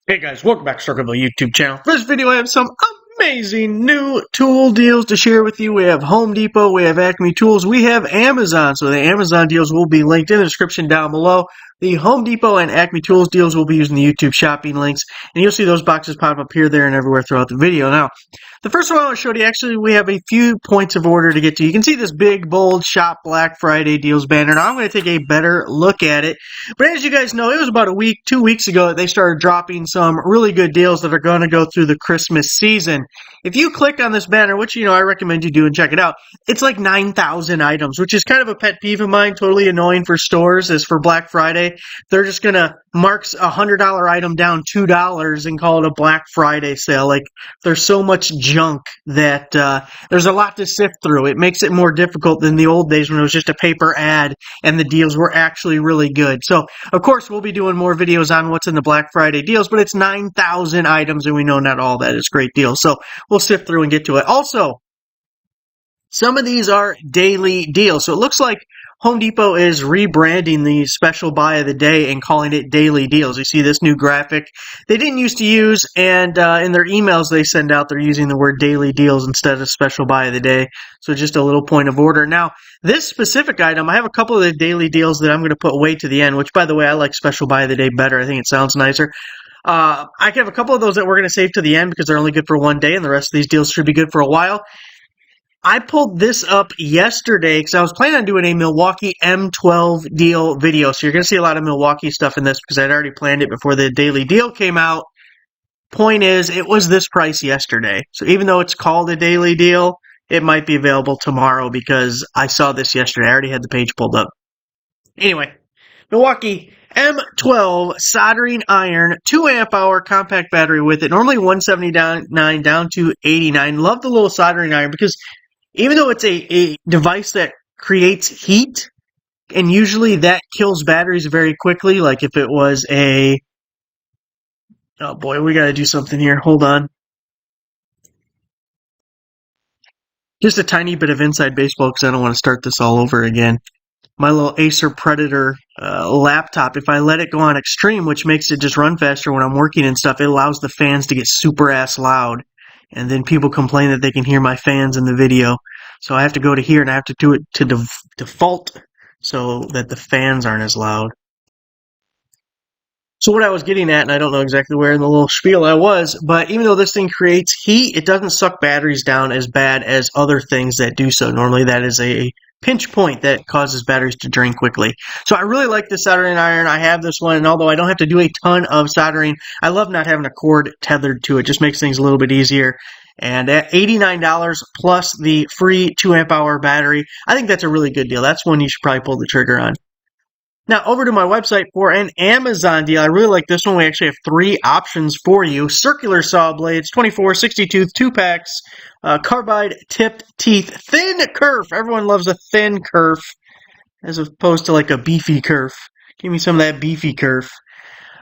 Hey guys, welcome back to Circleville YouTube channel. For this video, I have some amazing new tool deals to share with you. We have Home Depot, we have Acme Tools, we have Amazon. So the Amazon deals will be linked in the description down below. The Home Depot and Acme Tools deals will be using the YouTube shopping links. And you'll see those boxes pop up here, there, and everywhere throughout the video. Now, the first one I want to show you, actually, we have a few points of order to get to. You can see this big, bold Shop Black Friday deals banner. Now, I'm going to take a better look at it. But as you guys know, it was about 2 weeks ago that they started dropping some really good deals that are going to go through the Christmas season. If you click on this banner, which, I recommend you do and check it out, it's like 9,000 items, which is kind of a pet peeve of mine, totally annoying for stores, is for Black Friday. They're just going to mark a $100 item down $2 and call it a Black Friday sale. Like, there's so much junk that there's a lot to sift through. It makes it more difficult than the old days when it was just a paper ad and the deals were actually really good. So, of course, we'll be doing more videos on what's in the Black Friday deals, but it's 9,000 items, and we know not all that is great deals. So, we'll sift through and get to it. Also, some of these are daily deals. So, it looks like Home Depot is rebranding the special buy of the day and calling it daily deals. You see this new graphic they didn't used to use, and in their emails they send out, they're using the word daily deals instead of special buy of the day. So just a little point of order. Now, this specific item, I have a couple of the daily deals that I'm going to put way to the end, which, by the way, I like special buy of the day better. I think it sounds nicer. I have a couple of those that we're going to save to the end because they're only good for one day, and the rest of these deals should be good for a while. I pulled this up yesterday because I was planning on doing a Milwaukee M12 deal video. So you're going to see a lot of Milwaukee stuff in this because I'd already planned it before the daily deal came out. Point is, it was this price yesterday. So even though it's called a daily deal, it might be available tomorrow because I saw this yesterday. I already had the page pulled up. Anyway, Milwaukee M12 soldering iron, 2 amp hour compact battery with it. Normally 179 down to 89. Love the little soldering iron because even though it's a device that creates heat, and usually that kills batteries very quickly, like if it was a... Oh boy, we gotta do something here. Hold on. Just a tiny bit of inside baseball because I don't want to start this all over again. My little Acer Predator laptop, if I let it go on extreme, which makes it just run faster when I'm working and stuff, it allows the fans to get super ass loud. And then people complain that they can hear my fans in the video. So I have to go to here and I have to do it to default so that the fans aren't as loud. So what I was getting at, and I don't know exactly where in the little spiel I was, but even though this thing creates heat, it doesn't suck batteries down as bad as other things that do so. Normally that is a pinch point that causes batteries to drain quickly. So I really like this soldering iron. I have this one, and although I don't have to do a ton of soldering, I love not having a cord tethered to it. It just makes things a little bit easier. And at $89 plus the free 2 amp hour battery, I think that's a really good deal. That's one you should probably pull the trigger on. Now, over to my website for an Amazon deal. I really like this one. We actually have 3 options for you. Circular saw blades, 24, 60 tooth, 2 packs, carbide tipped teeth, thin kerf. Everyone loves a thin kerf as opposed to like a beefy kerf. Give me some of that beefy kerf.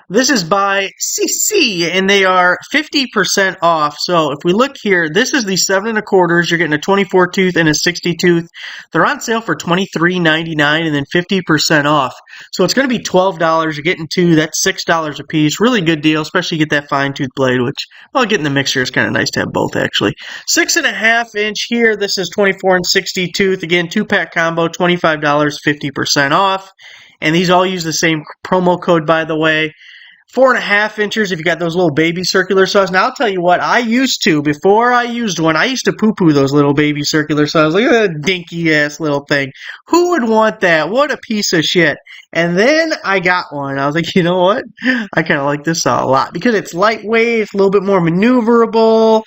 This is by CC, and they are 50% off. So if we look here, this is the 7 1/4. You're getting a 24 tooth and a 60 tooth. They're on sale for $23.99 and then 50% off. So it's going to be $12. You're getting 2. That's $6 a piece. Really good deal, especially you get that fine tooth blade, which, well, getting the mixture is kind of nice to have both, actually. 6.5 inch here. This is 24 and 60 tooth. Again, 2-pack combo, $25, 50% off. And these all use the same promo code, by the way. 4.5 inches if you got those little baby circular saws. Now, I'll tell you what, before I used one, I used to poo-poo those little baby circular saws. Look at that dinky-ass little thing. Who would want that? What a piece of shit. And then I got one. I was like, you know what? I kind of like this saw a lot because it's lightweight, it's a little bit more maneuverable,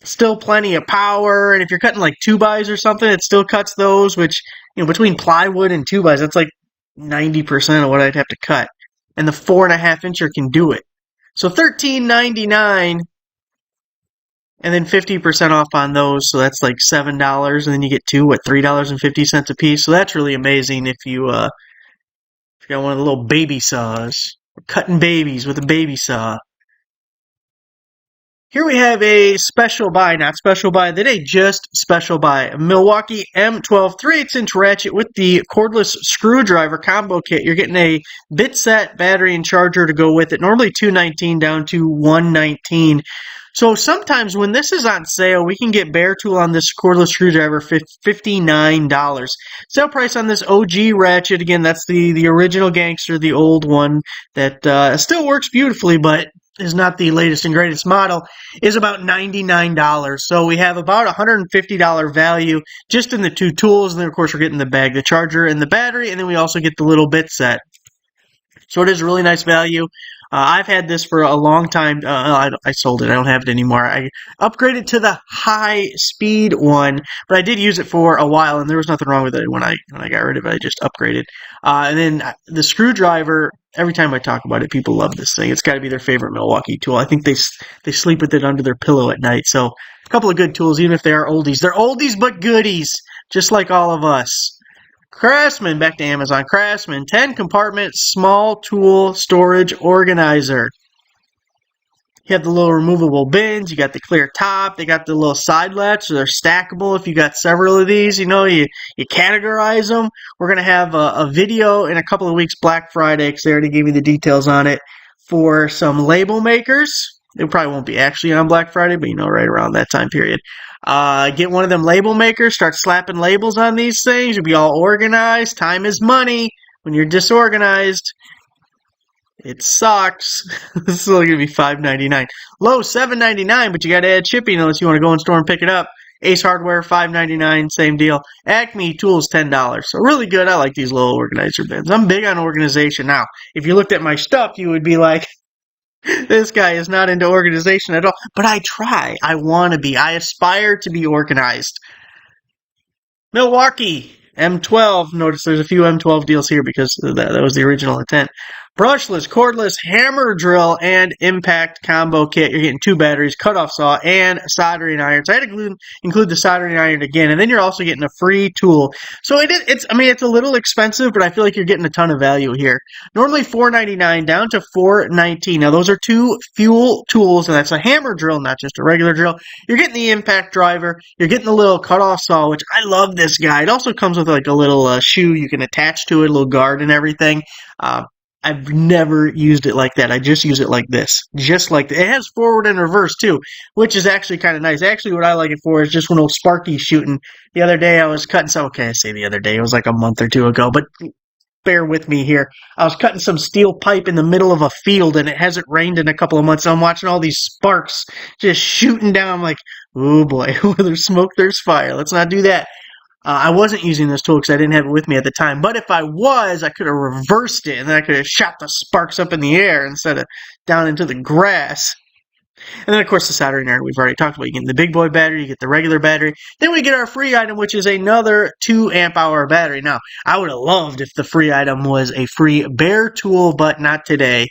still plenty of power, and if you're cutting like 2x or something, it still cuts those, which, between plywood and 2x, that's like 90% of what I'd have to cut. And the 4.5 incher can do it. So $13.99, and then 50% off on those. So that's like $7, and then you get 2 at $3.50 a piece. So that's really amazing if you got one of the little baby saws, cutting babies with a baby saw. Here we have a special buy, not special buy of the day, just special buy. Milwaukee M12 3/8" ratchet with the cordless screwdriver combo kit. You're getting a bit set, battery, and charger to go with it. Normally $219 down to $119. So sometimes when this is on sale, we can get bare tool on this cordless screwdriver for $59. Sale price on this OG ratchet, again, that's the original gangster, the old one that still works beautifully, but is not the latest and greatest model, is about $99. So we have about $150 value just in the two tools. And then, of course, we're getting the bag, the charger, and the battery. And then we also get the little bit set. So it is a really nice value. I've had this for a long time. I sold it. I don't have it anymore. I upgraded to the high speed one, but I did use it for a while, and there was nothing wrong with it when I got rid of it. I just upgraded. And then the screwdriver. Every time I talk about it, people love this thing. It's got to be their favorite Milwaukee tool. I think they sleep with it under their pillow at night. So a couple of good tools, even if they are oldies. They're oldies but goodies, just like all of us. Craftsman, back to Amazon. Craftsman, 10 compartment small tool storage organizer. You have the little removable bins. You got the clear top. They got the little side latch, so they're stackable. If you got several of these, you categorize them. We're going to have a video in a couple of weeks, Black Friday, because they already gave me the details on it, for some label makers. It probably won't be actually on Black Friday, but right around that time period. Get one of them label makers, start slapping labels on these things. You'll be all organized. Time is money. When you're disorganized, it sucks. This is only going to be $5.99. Low, $7.99, but you got to add shipping unless you want to go in store and pick it up. Ace Hardware, $5.99, same deal. Acme Tools, $10. So really good. I like these little organizer bins. I'm big on organization. Now, if you looked at my stuff, you would be like, this guy is not into organization at all. But I try. I want to be. I aspire to be organized. Milwaukee M12. Notice there's a few M12 deals here because that was the original intent. Brushless, cordless, hammer drill, and impact combo kit. You're getting 2 batteries, cutoff saw, and soldering iron. So I had to include the soldering iron again. And then you're also getting a free tool. So it's a little expensive, but I feel like you're getting a ton of value here. Normally $4.99 down to $4.19. Now those are 2 fuel tools, and that's a hammer drill, not just a regular drill. You're getting the impact driver. You're getting the little cutoff saw, which I love this guy. It also comes with like a little shoe you can attach to it, a little guard and everything. I've never used it like that. I just use it like this. Just like that. It has forward and reverse, too, which is actually kind of nice. Actually, what I like it for is just when old Sparky's shooting. The other day, I was cutting some... Okay, I say the other day. It was like a month or two ago, but bear with me here. I was cutting some steel pipe in the middle of a field, and it hasn't rained in a couple of months, so I'm watching all these sparks just shooting down. I'm like, oh, boy, where there's smoke, there's fire. Let's not do that. I wasn't using this tool because I didn't have it with me at the time. But if I was, I could have reversed it, and then I could have shot the sparks up in the air instead of down into the grass. And then, of course, the soldering iron we've already talked about. You get the big boy battery, you get the regular battery. Then we get our free item, which is another 2 amp hour battery. Now, I would have loved if the free item was a free bare tool, but not today.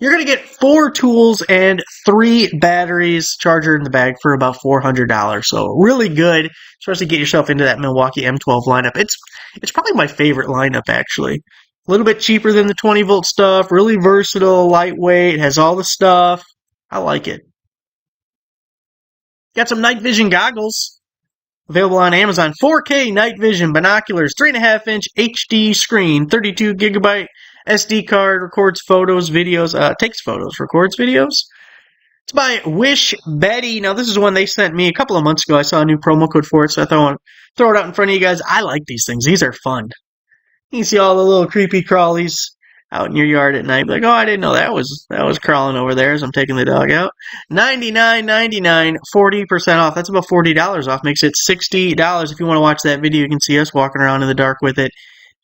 You're going to get 4 tools and 3 batteries, charger in the bag for about $400. So really good, especially get yourself into that Milwaukee M12 lineup. It's probably my favorite lineup, actually. A little bit cheaper than the 20-volt stuff, really versatile, lightweight, has all the stuff. I like it. Got some night vision goggles available on Amazon. 4K night vision binoculars, 3.5-inch HD screen, 32 gigabyte SD card, records photos, videos, takes photos, records videos. It's by Wish Betty. Now, this is one they sent me a couple of months ago. I saw a new promo code for it, so I thought I want to throw it out in front of you guys. I like these things. These are fun. You can see all the little creepy crawlies out in your yard at night. Like, oh, I didn't know that was crawling over there as I'm taking the dog out. $99.99, 40% off. That's about $40 off. Makes it $60. If you want to watch that video, you can see us walking around in the dark with it.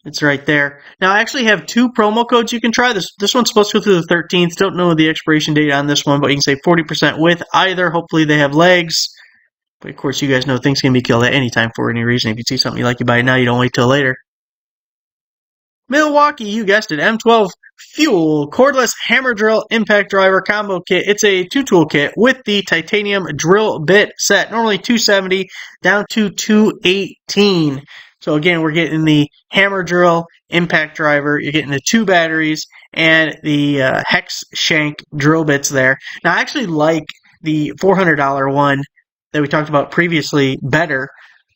It's right there. Now, I actually have 2 promo codes you can try. This one's supposed to go through the 13th. Don't know the expiration date on this one, but you can save 40% with either. Hopefully they have legs. But, of course, you guys know things can be killed at any time for any reason. If you see something you like, you buy it now. You don't wait till later. Milwaukee, you guessed it, M12 Fuel Cordless Hammer Drill Impact Driver Combo Kit. It's a 2-tool kit with the titanium drill bit set. Normally $270 down to $218. So again, we're getting the hammer drill impact driver. You're getting the 2 batteries and the hex shank drill bits there. Now, I actually like the $400 one that we talked about previously better.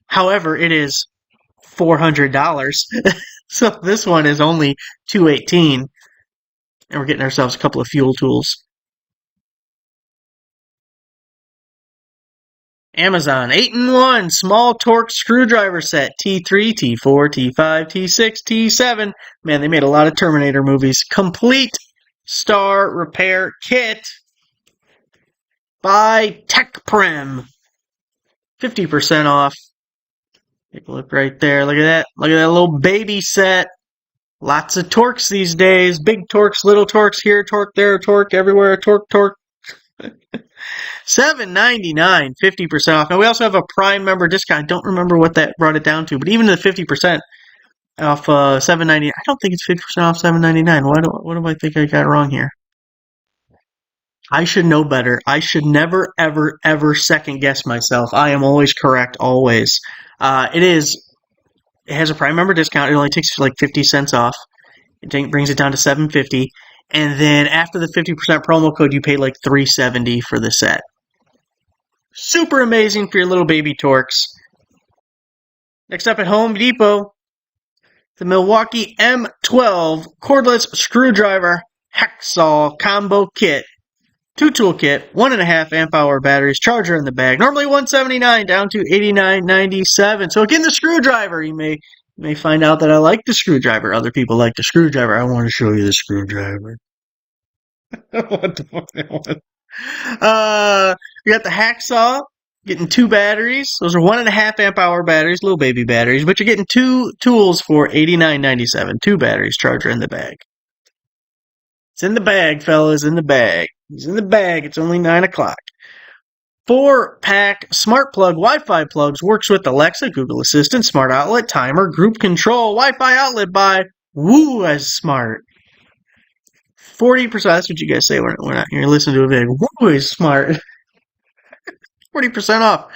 However, it is $400. So this one is only $218. And we're getting ourselves a couple of fuel tools. Amazon 8-in-1 small torque screwdriver set T3, T4, T5, T6, T7. Man, they made a lot of Terminator movies. Complete star repair kit by TechPrem. 50% off. Take a look right there. Look at that. Look at that little baby set. Lots of torques these days. Big torques, little torques here, torque there, torque everywhere, torque. $7.99, 50% off. Now we also have a Prime member discount. I don't remember what that brought it down to, but even the 50% off $7.99. I don't think it's 50% off $7.99. What do I think I got wrong here? I should know better. I should never, ever, ever second guess myself. I am always correct, always. It has a Prime member discount. It only takes like 50 cents off. It brings it down to $7.50. And then after the 50% promo code, you pay like $3.70 for the set. Super amazing for your little baby torques. Next up at Home Depot, the Milwaukee M12 cordless screwdriver hacksaw combo kit. 2-tool kit, 1.5 amp hour batteries, charger in the bag. Normally $179 down to $89.97. So again, the screwdriver. You may find out that I like the screwdriver. Other people like the screwdriver. I want to show you the screwdriver. What the fuck? We got the hacksaw, getting 2 batteries. Those are 1.5 amp hour batteries, little baby batteries, but you're getting 2 tools for $89.97. 2 batteries, charger in the bag. It's in the bag, fellas, in the bag. He's in the bag. It's only 9 o'clock. 4-pack smart plug Wi-Fi plugs. Works with Alexa, Google Assistant, smart outlet, timer, group control, Wi-Fi outlet by Woo as smart. 40%, that's what you guys say when you're listening to a video. Woo is smart. 40% off.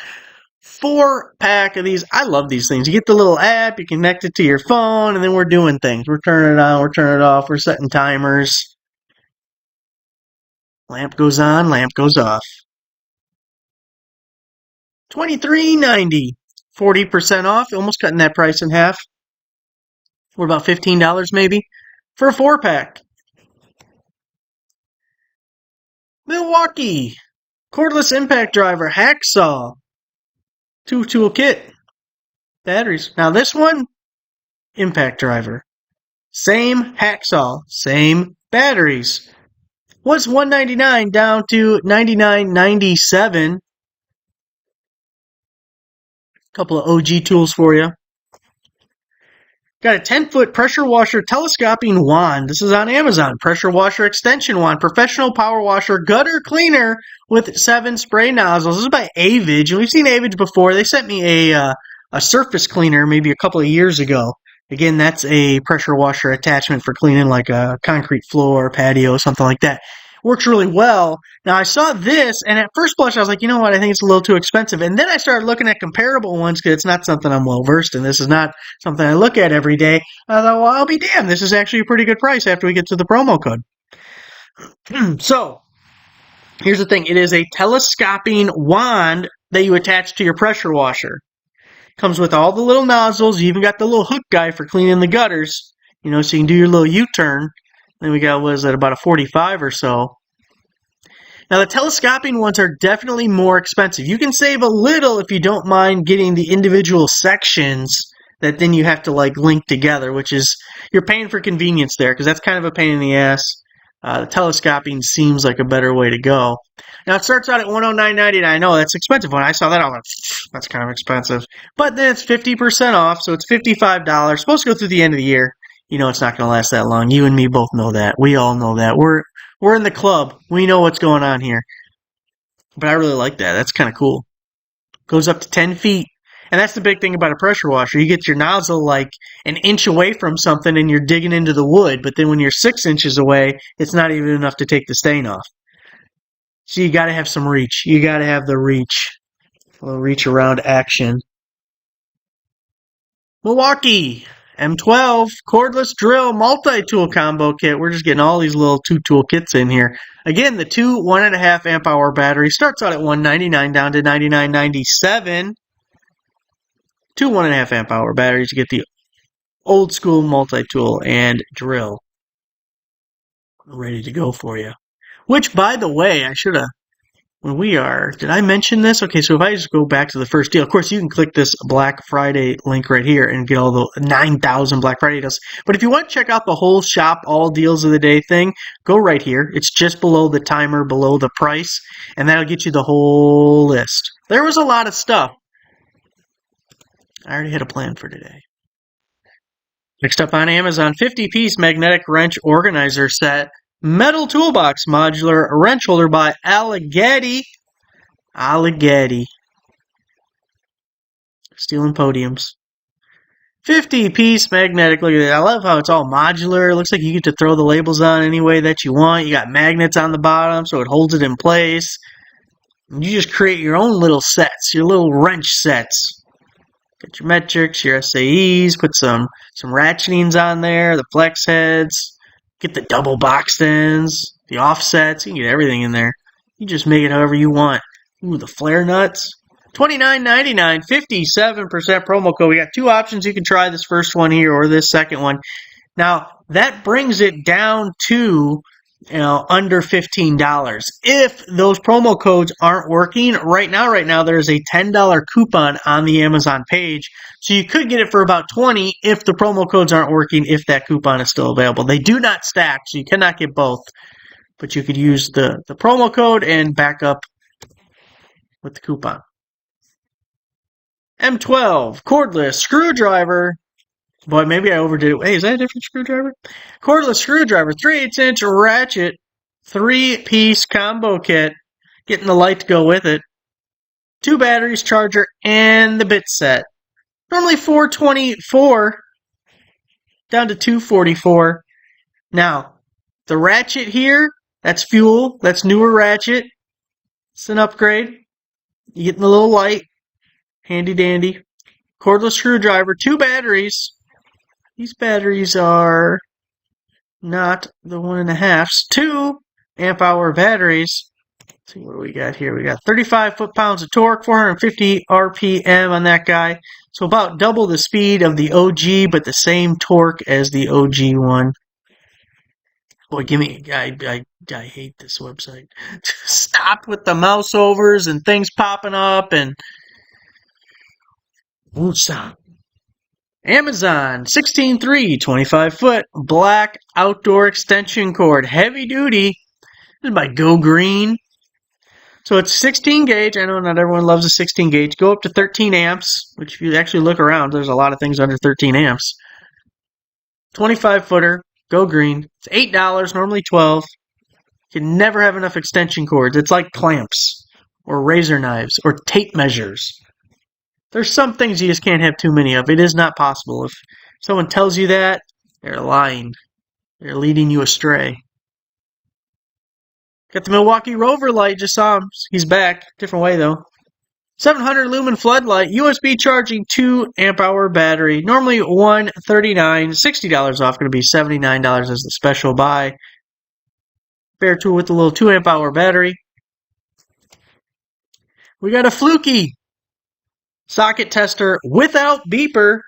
4-pack of these. I love these things. You get the little app, you connect it to your phone, and then we're doing things. We're turning it on, we're turning it off, we're setting timers. Lamp goes on, lamp goes off. $23.90. 40% off, almost cutting that price in half. We're about $15 maybe for a 4-pack. Milwaukee cordless impact driver hacksaw. 2-tool kit. Batteries. Now this one, impact driver. Same hacksaw, same batteries. Was $199 down to $99.97. Couple of OG tools for you. Got a 10-foot pressure washer telescoping wand. This is on Amazon. Pressure washer extension wand. Professional power washer gutter cleaner with 7 spray nozzles. This is by Avage. And we've seen Avage before. They sent me a surface cleaner maybe a couple of years ago. Again, that's a pressure washer attachment for cleaning like a concrete floor, patio, something like that. Works really well. Now, I saw this, and at first blush, I was like, you know what, I think it's a little too expensive. And then I started looking at comparable ones because it's not something I'm well-versed in. This is not something I look at every day. I thought, well, I'll be damned. This is actually a pretty good price after we get to the promo code. So, here's the thing. It is a telescoping wand that you attach to your pressure washer. Comes with all the little nozzles. You even got the little hook guy for cleaning the gutters. You know, so you can do your little U-turn. Then we got, what is that, about a 45 or so. Now, the telescoping ones are definitely more expensive. You can save a little if you don't mind getting the individual sections that then you have to, like, link together, which is, you're paying for convenience there, because that's kind of a pain in the ass. The telescoping seems like a better way to go. Now, it starts out at $109.99. I know, that's expensive. When I saw that, I was like, that's kind of expensive. But then it's 50% off, so it's $55. Supposed to go through the end of the year. You know it's not going to last that long. You and me both know that. We all know that. We're in the club. We know what's going on here. But I really like that. That's kind of cool. Goes up to 10 feet. And that's the big thing about a pressure washer. You get your nozzle like an inch away from something and you're digging into the wood. But then when you're 6 inches away, it's not even enough to take the stain off. So you got to have some reach. You got to have the reach. A little reach around action. Milwaukee M12 cordless drill multi-tool combo kit. We're just getting all these little 2-tool kits in here. Again, the two 1.5 amp hour battery starts out at $199 down to $99.97. Two 1.5 amp hour batteries to get the old school multi-tool and drill ready to go for you. Which, by the way, I should have, did I mention this? Okay, so if I just go back to the first deal, of course, you can click this Black Friday link right here and get all the 9,000 Black Friday deals. But if you want to check out the whole shop, all deals of the day thing, go right here. It's just below the timer, below the price, and that'll get you the whole list. There was a lot of stuff. I already had a plan for today. Next up on Amazon, 50-piece magnetic wrench organizer set. Metal toolbox modular wrench holder by Alleghetti. Stealing podiums. 50-piece magnetic. Look at that. I love how it's all modular. It looks like you get to throw the labels on any way that you want. You got magnets on the bottom so it holds it in place. And you just create your own little sets, your little wrench sets. Get your metrics, your SAEs, put some ratchetings on there, the flex heads. Get the double boxed ends, the offsets. You can get everything in there. You just make it however you want. Ooh, the flare nuts. $29.99, 57% promo code. We got two options. You can try this first one here or this second one. Now, that brings it down to under $15. If those promo codes aren't working, right now there's a $10 coupon on the Amazon page. So you could get it for about $20 if the promo codes aren't working, if that coupon is still available. They do not stack, so you cannot get both. But you could use the promo code and back up with the coupon. M12 cordless screwdriver. Boy, maybe I overdid it. Hey, is that a different screwdriver? Cordless screwdriver, 3/8" ratchet, 3-piece combo kit. Getting the light to go with it. 2 batteries, charger, and the bit set. Normally $424, down to $244. Now, the ratchet here, that's fuel. That's newer ratchet. It's an upgrade. You get the little light. Handy dandy. Cordless screwdriver, 2 batteries. These batteries are not the 1.5s. 2 amp hour batteries. Let's see what do we got here. We got 35 foot-pounds of torque, 450 RPM on that guy. So about double the speed of the OG, but the same torque as the OG one. Boy, I hate this website. Stop with the mouse overs and things popping up and won't stop. Amazon 16.3 25-foot black outdoor extension cord, heavy duty. This is by Go Green. So it's 16 gauge. I know not everyone loves a 16 gauge. Go up to 13 amps, which if you actually look around, there's a lot of things under 13 amps. 25-footer, Go Green. It's $8, normally $12. You can never have enough extension cords. It's like clamps or razor knives or tape measures. There's some things you just can't have too many of. It is not possible. If someone tells you that, they're lying. They're leading you astray. Got the Milwaukee Rover light. Just saw him. He's back. Different way, though. 700 lumen floodlight. USB charging 2 amp hour battery. Normally $139. $60 off. Going to be $79 as the special buy. Bare tool with the little 2 amp hour battery. We got a Fluky socket tester without beeper.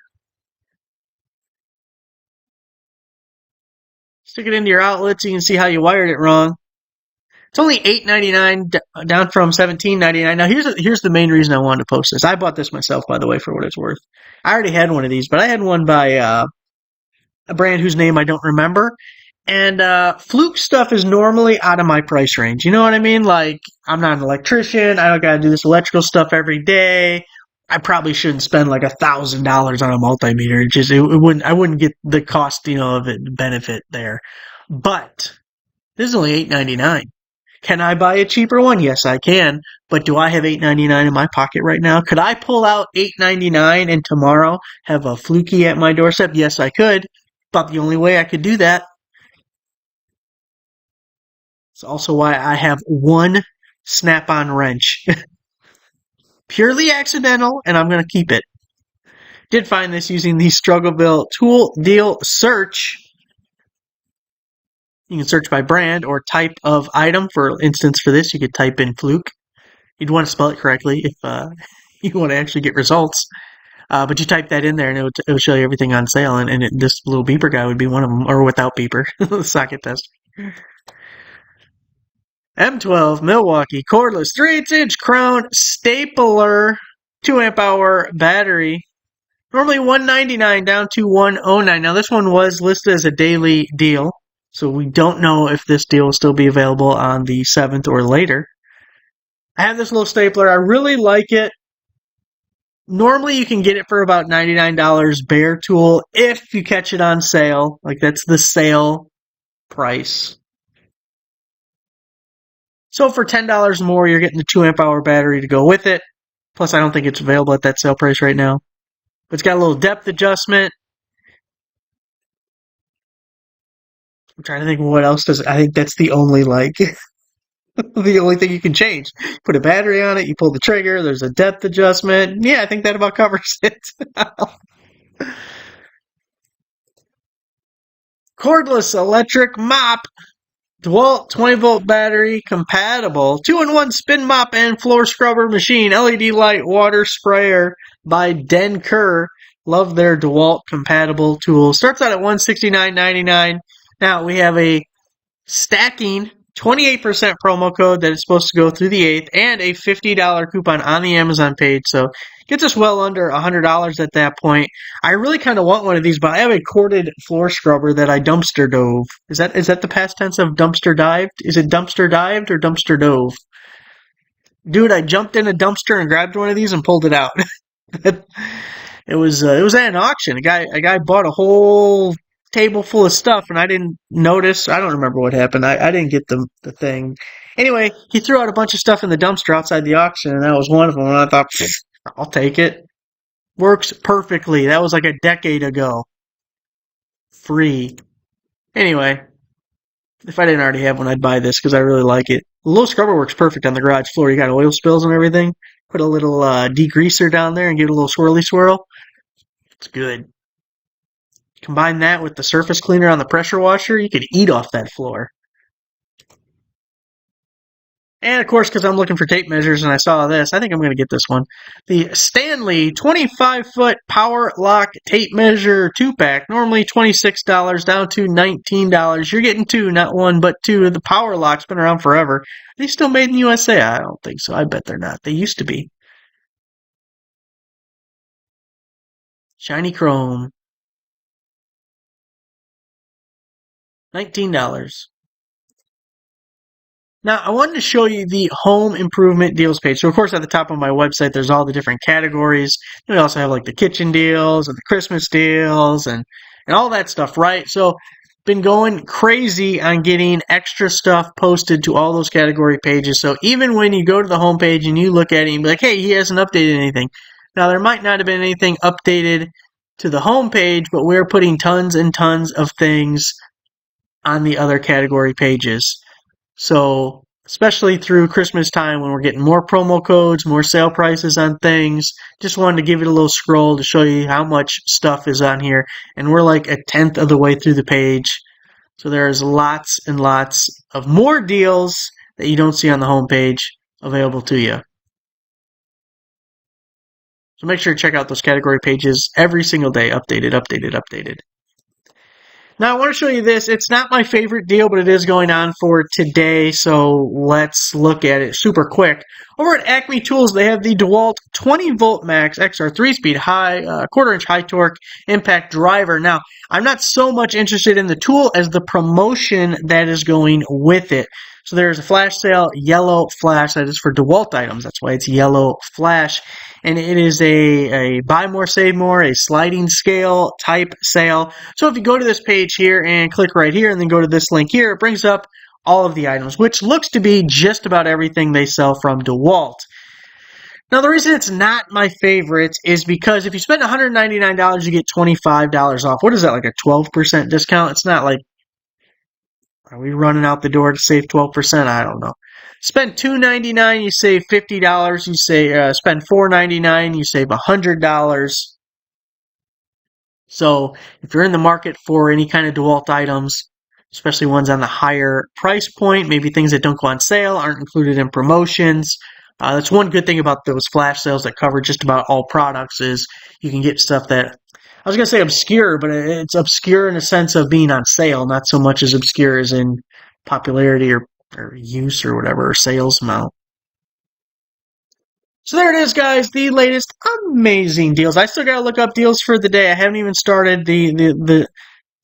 Stick it into your outlet so you can see how you wired it wrong. It's only $8.99 down from $17.99. Now here's the main reason I wanted to post this. I bought this myself, by the way, for what it's worth. I already had one of these, but I had one by a brand whose name I don't remember. And Fluke stuff is normally out of my price range. You know what I mean? Like, I'm not an electrician. I don't got to do this electrical stuff every day. I probably shouldn't spend like $1,000 on a multimeter. I wouldn't get the cost, of it benefit there. But this is only $8.99. Can I buy a cheaper one? Yes, I can. But do I have $8.99 in my pocket right now? Could I pull out $8.99 and tomorrow have a Fluky at my doorstep? Yes, I could. But the only way I could do that. It's also why I have one snap-on wrench. Purely accidental, and I'm going to keep it. Did find this using the Struggleville Tool Deal Search. You can search by brand or type of item. For instance, for this, you could type in Fluke. You'd want to spell it correctly if you want to actually get results. But you type that in there, and it would show you everything on sale. And this little beeper guy would be one of them, or without beeper, the socket test. M12 Milwaukee cordless 3/8-inch crown stapler 2 amp hour battery. Normally $199 down to $109. Now this one was listed as a daily deal, so we don't know if this deal will still be available on the 7th or later. I have this little stapler. I really like it. Normally you can get it for about $99 bare tool if you catch it on sale. Like that's the sale price. So for $10 more, you're getting the 2 amp hour battery to go with it. Plus, I don't think it's available at that sale price right now. But it's got a little depth adjustment. I'm trying to think what else does it. I think that's the only the only thing you can change. Put a battery on it, you pull the trigger, there's a depth adjustment. Yeah, I think that about covers it. Cordless electric mop. DeWalt 20-volt battery compatible. 2-in-1 spin mop and floor scrubber machine. LED light water sprayer by Denker. Love their DeWalt compatible tools. Starts out at $169.99. Now we have a stacking 28% promo code that is supposed to go through the 8th and a $50 coupon on the Amazon page. So gets us well under $100 at that point. I really kind of want one of these, but I have a corded floor scrubber that I dumpster dove. Is that the past tense of dumpster dived? Is it dumpster dived or dumpster dove? Dude, I jumped in a dumpster and grabbed one of these and pulled it out. It was at an auction. A guy bought a whole table full of stuff, and I didn't notice. I don't remember what happened. I didn't get the thing. Anyway, he threw out a bunch of stuff in the dumpster outside the auction, and that was one of them. And I thought, I'll take it. Works perfectly. That was like a decade ago. Free. Anyway, if I didn't already have one, I'd buy this because I really like it. The little scrubber works perfect on the garage floor. You got oil spills and everything. Put a little degreaser down there and give it a little swirly swirl. It's good. Combine that with the surface cleaner on the pressure washer, you could eat off that floor. And of course, because I'm looking for tape measures and I saw this, I think I'm going to get this one. The Stanley 25-foot Power Lock Tape Measure 2-pack. Normally $26 down to $19. You're getting two, not one, but two. The Power Lock's been around forever. Are they still made in the USA? I don't think so. I bet they're not. They used to be. Shiny chrome. $19. Now, I wanted to show you the home improvement deals page. So, of course, at the top of my website, there's all the different categories. We also have like the kitchen deals and the Christmas deals and all that stuff, right? So, been going crazy on getting extra stuff posted to all those category pages. So, even when you go to the home page and you look at it and be like, hey, he hasn't updated anything. Now, there might not have been anything updated to the home page, but we're putting tons and tons of things on the other category pages. So, especially through Christmas time when we're getting more promo codes, more sale prices on things, just wanted to give it a little scroll to show you how much stuff is on here. And we're like 1/10 of the way through the page. So there's lots and lots of more deals that you don't see on the homepage available to you. So make sure to check out those category pages every single day. Updated, updated, updated. Now, I want to show you this. It's not my favorite deal, but it is going on for today, so let's look at it super quick. Over at Acme Tools, they have the DeWalt 20-volt max XR 3-speed high, 1/4-inch high torque impact driver. Now, I'm not so much interested in the tool as the promotion that is going with it. So there's a flash sale, yellow flash, that is for DeWalt items. That's why it's yellow flash. And it is a buy more, save more, a sliding scale type sale. So if you go to this page here and click right here and then go to this link here, it brings up all of the items, which looks to be just about everything they sell from DeWalt. Now, the reason it's not my favorite is because if you spend $199, you get $25 off. What is that, like a 12% discount? It's not like, are we running out the door to save 12%? I don't know. Spend $299, you save $50. You say spend $499, you save $100. So if you're in the market for any kind of DeWalt items, especially ones on the higher price point, maybe things that don't go on sale, aren't included in promotions. That's one good thing about those flash sales that cover just about all products is you can get stuff that I was gonna say obscure, but it's obscure in a sense of being on sale, not so much as obscure as in popularity or use or whatever, or sales amount. So there it is, guys. The latest amazing deals. I still gotta look up deals for the day. I haven't even started the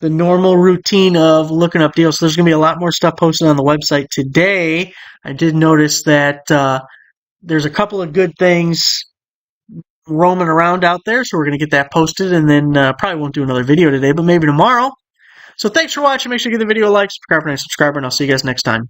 normal routine of looking up deals. So there's gonna be a lot more stuff posted on the website today. I did notice that there's a couple of good things roaming around out there, so we're gonna get that posted, and then probably won't do another video today, but maybe tomorrow. So thanks for watching. Make sure you give the video a like, subscribe, and I'll see you guys next time.